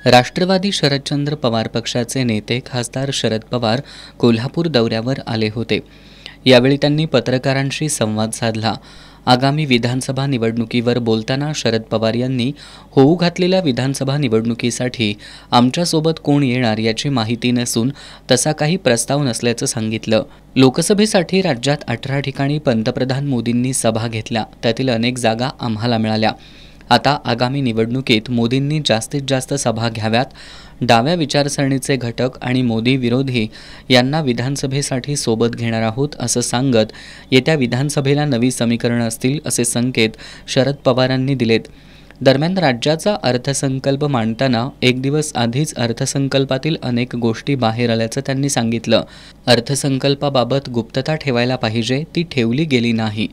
राष्ट्रवादी शरदचंद्र पवार पक्षाचे नेते खासदार शरद पवार कोल्हापूर दौऱ्यावर आले होते। यावेळी त्यांनी पत्रकारांशी संवाद साधला। आगामी विधानसभा निवडणुकीवर बोलताना शरद पवार यांनी होऊ घातलेल्या विधानसभा निवडणुकीसाठी आमच्यासोबत कोण येणार याची माहिती नसून तसा काही प्रस्ताव नसल्याचं सांगितलं। लोकसभेसाठी राज्यात 18 ठिकाणी पंतप्रधान मोदींनी सभा घेतल्या, त्यातील अनेक जागा आम्हाला मिळाल्या। आता आगामी निवडणुकीत मोदींनी जास्तीत जास्त सभा घ्याव्यात। डाव्या विचारसरणीचे घटक आणि मोदी विरोधी यांना विधानसभेसाठी सोबत घेणार आहोत असं सांगत येत्या विधानसभेला नवी समीकरणं असतील असे संकेत शरद पवारांनी दिलेत। दरम्यान राज्याचा अर्थसंकल्प मांडताना एक दिवस आधीच अर्थसंकल्पातील अनेक गोष्टी बाहेर आल्याचं त्यांनी सांगितलं। अर्थसंकल्पाबाबत गुप्तता ठेवायला पाहिजे, ती ठेवली गेली नाही।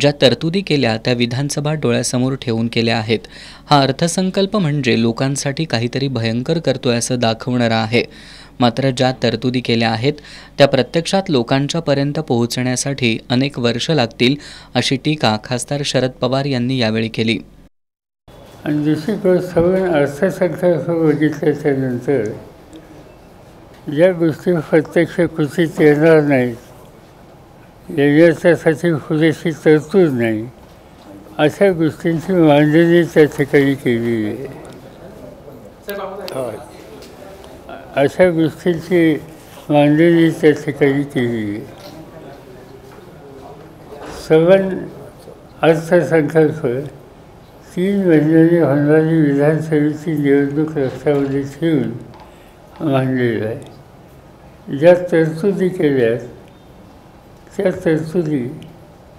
ज्या तरतुदी केल्या त्या विधानसभा डोळ्यासमोर ठेवून केल्या आहेत। हा अर्थसंकल्प म्हणजे लोकांसाठी काहीतरी भयंकर करतोय असं दाखवणारा आहे। मात्र ज्या तरतुदी केल्या आहेत त्या प्रत्यक्षात लोकांच्यापर्यंत पोहोचण्यासाठी अनेक वर्ष लागतील अशी टीका खासदार शरद पवार यांनी यावेळी केली। आणि दुसरी गोष्ट अर्थसंकल्प बघितल्याच्यानंतर ज्या गोष्टी प्रत्यक्ष कृतीत येणार नाहीत, याच्यासाठी पुरेशी तरतूद नाही, अशा गोष्टींची मांडणी त्या ठिकाणी केलेली आहे। अशा गोष्टींची मांडणी त्या ठिकाणी केलेली आहे। सवन अर्थसंकल्प 3 महिन्यांनी होणारी विधानसभेची निवडणूक लक्षामध्ये ठेवून मांडलेलं आहे। ज्या तरतुदी केल्यात त्या तरतुदी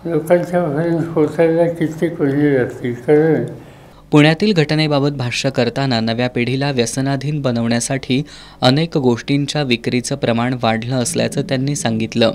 लोकांच्यापर्यंत पोहोचायला कित्येक महिने लागतील। कारण पुण्यातील घटनेबाबत भाष्य करताना नव्या पिढीला व्यसनाधीन बनवण्यासाठी अनेक गोष्टींच्या विक्रीचं प्रमाण वाढलं असल्याचं त्यांनी सांगितलं।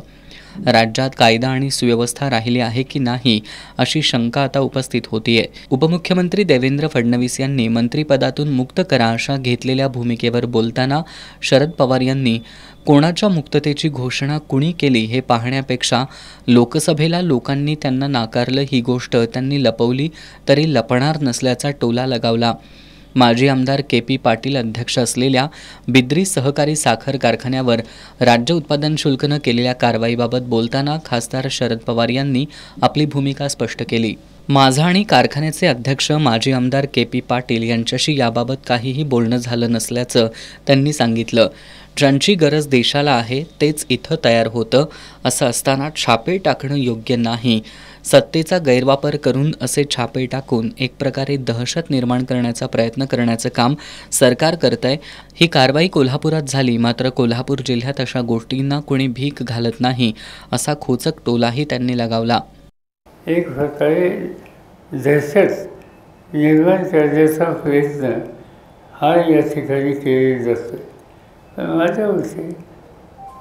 राज्यात कायदा आणि सुव्यवस्था राहिली आहे की नाही अशी शंका आता उपस्थित होतीये। उपमुख्यमंत्री देवेंद्र फडणवीस यांनी मंत्रिपदातून मुक्त करा अशा घेतलेल्या भूमिकेवर बोलताना शरद पवार यांनी कोणाच्या मुक्ततेची घोषणा कुणी केली हे पाहण्यापेक्षा लोकसभेला लोकांनी त्यांना नाकारलं ही गोष्ट त्यांनी लपवली तरी लपणार नसल्याचा टोला लगावला। माजी आमदार के.पी. पाटील अध्यक्ष असलेल्या बिद्री सहकारी साखर कारखान्यावर राज्य उत्पादन शुल्कनं केलेल्या कारवाईबाबत बोलताना खासदार शरद पवार यांनी आपली भूमिका स्पष्ट केली। माझा आणि कारखान्याचे अध्यक्ष माजी आमदार के.पी. पाटील यांच्याशी याबाबत काहीही बोलणं झालं नसल्याचं त्यांनी सांगितलं। ज्यांची गरज देशाला आहे तेच इथं तयार होतं, असं असताना छापे टाकणं योग्य नाही। सत्तेचा गैरवापर करून असे छापे टाकून एक प्रकारे दहशत निर्माण करण्याचा प्रयत्न करण्याचं काम सरकार करतंय। ही कारवाई कोल्हापुरात झाली, मात्र कोल्हापूर जिल्ह्यात अशा गोष्टींना कोणी भीक घालत नाही असा खोचक टोलाही त्यांनी लगावला। एक प्रकारे दहशत निर्माण करण्याचा प्रयत्न हा या ठिकाणी केला जातो। माझ्या मते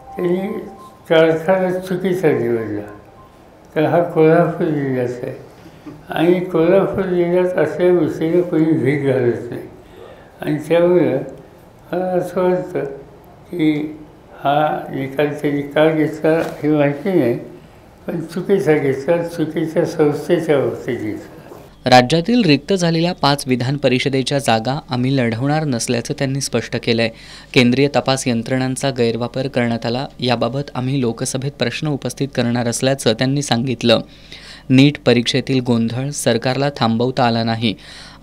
त्यांनी कारखाना चुकीचा निवडला, तर हा कोल्हापूर जिल्ह्याचा आहे आणि कोल्हापूर जिल्ह्यात अशा गोष्टीला कोणी भीक घालत नाही। आणि त्यामुळं मला असं वाटतं की हा निकाल त्यांनी का घेतला हे माहिती नाही, पण चुकीचा घेतला, चुकीच्या संस्थेच्या बाबतीत घेतला। राज्यातील रिक्त झालेल्या 5 विधान परिषदेच्या जागा आम्ही लढवणार नसल्याचं त्यांनी स्पष्ट केलंय। केंद्रीय तपास यंत्रणांचा गैरवापर करण्यात आला, याबाबत आम्ही लोकसभेत प्रश्न उपस्थित करणार असल्याचं त्यांनी सांगितलं। नीट परीक्षेतील गोंधळ सरकारला थांबवता आला नाही,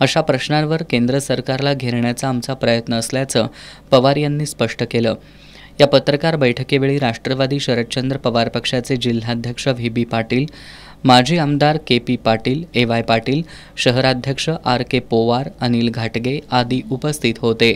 अशा प्रश्नांवर केंद्र सरकारला घेरण्याचा आमचा प्रयत्न असल्याचं पवार यांनी स्पष्ट केलं। या पत्रकार बैठकीवेळी राष्ट्रवादी शरदचंद्र पवार पक्षाचे जिल्हाध्यक्ष व्ही.बी. पाटील, माजी आमदार के.पी. पाटील, ए.वाय. पाटील, शहराध्यक्ष आर.के. पोवार, अनिल घाटगे आदी उपस्थित होते।